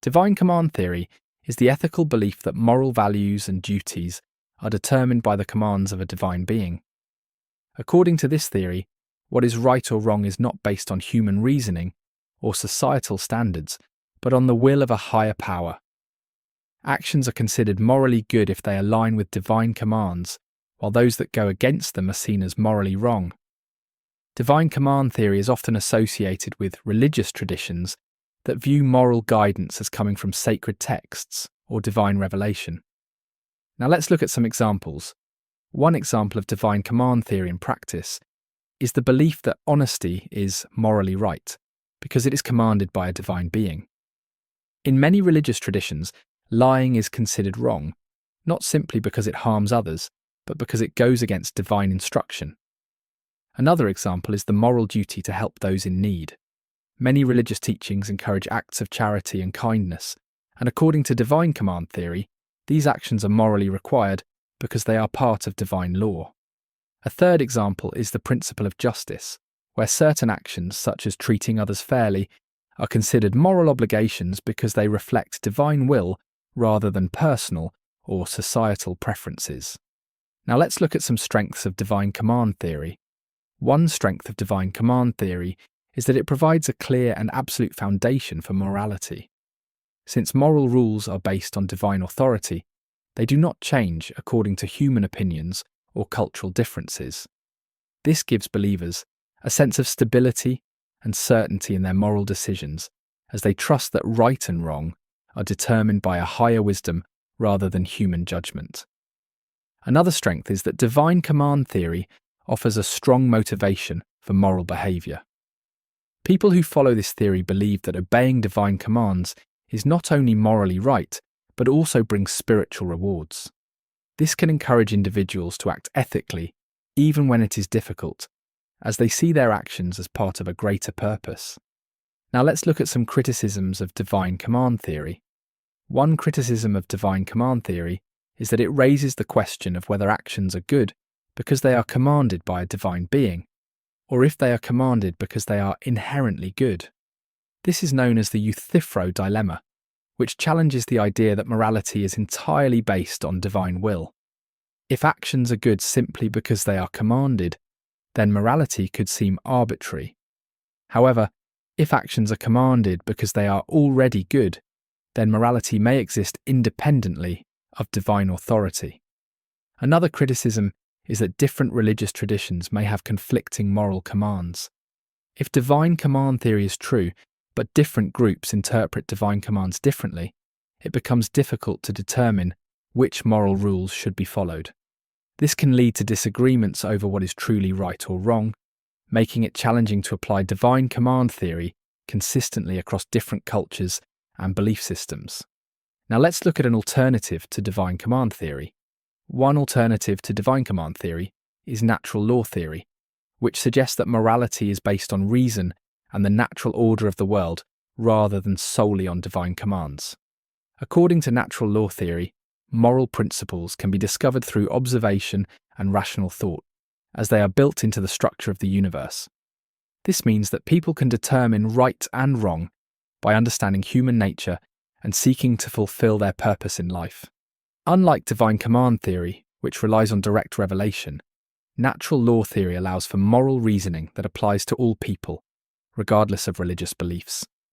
Divine command theory is the ethical belief that moral values and duties are determined by the commands of a divine being. According to this theory, what is right or wrong is not based on human reasoning or societal standards, but on the will of a higher power. Actions are considered morally good if they align with divine commands, while those that go against them are seen as morally wrong. Divine command theory is often associated with religious traditions that view moral guidance as coming from sacred texts or divine revelation. Now let's look at some examples. One example of divine command theory in practice is the belief that honesty is morally right, because it is commanded by a divine being. In many religious traditions, lying is considered wrong, not simply because it harms others, but because it goes against divine instruction. Another example is the moral duty to help those in need. Many religious teachings encourage acts of charity and kindness, and according to divine command theory, these actions are morally required because they are part of divine law. A third example is the principle of justice, where certain actions, such as treating others fairly, are considered moral obligations because they reflect divine will rather than personal or societal preferences. Now let's look at some strengths of divine command theory. One strength of divine command theory is that it provides a clear and absolute foundation for morality. Since moral rules are based on divine authority, they do not change according to human opinions or cultural differences. This gives believers a sense of stability and certainty in their moral decisions, as they trust that right and wrong are determined by a higher wisdom rather than human judgment. Another strength is that divine command theory offers a strong motivation for moral behaviour. People who follow this theory believe that obeying divine commands is not only morally right, but also brings spiritual rewards. This can encourage individuals to act ethically, even when it is difficult, as they see their actions as part of a greater purpose. Now let's look at some criticisms of divine command theory. One criticism of divine command theory is that it raises the question of whether actions are good because they are commanded by a divine being, or if they are commanded because they are inherently good. This is known as the Euthyphro dilemma, which challenges the idea that morality is entirely based on divine will. If actions are good simply because they are commanded, then morality could seem arbitrary. However, if actions are commanded because they are already good, then morality may exist independently of divine authority. Another criticism is that different religious traditions may have conflicting moral commands. If divine command theory is true, but different groups interpret divine commands differently, it becomes difficult to determine which moral rules should be followed. This can lead to disagreements over what is truly right or wrong, making it challenging to apply divine command theory consistently across different cultures and belief systems. Now let's look at an alternative to divine command theory. One alternative to divine command theory is natural law theory, which suggests that morality is based on reason and the natural order of the world rather than solely on divine commands. According to natural law theory, moral principles can be discovered through observation and rational thought, as they are built into the structure of the universe. This means that people can determine right and wrong by understanding human nature and seeking to fulfill their purpose in life. Unlike divine command theory, which relies on direct revelation, natural law theory allows for moral reasoning that applies to all people, regardless of religious beliefs.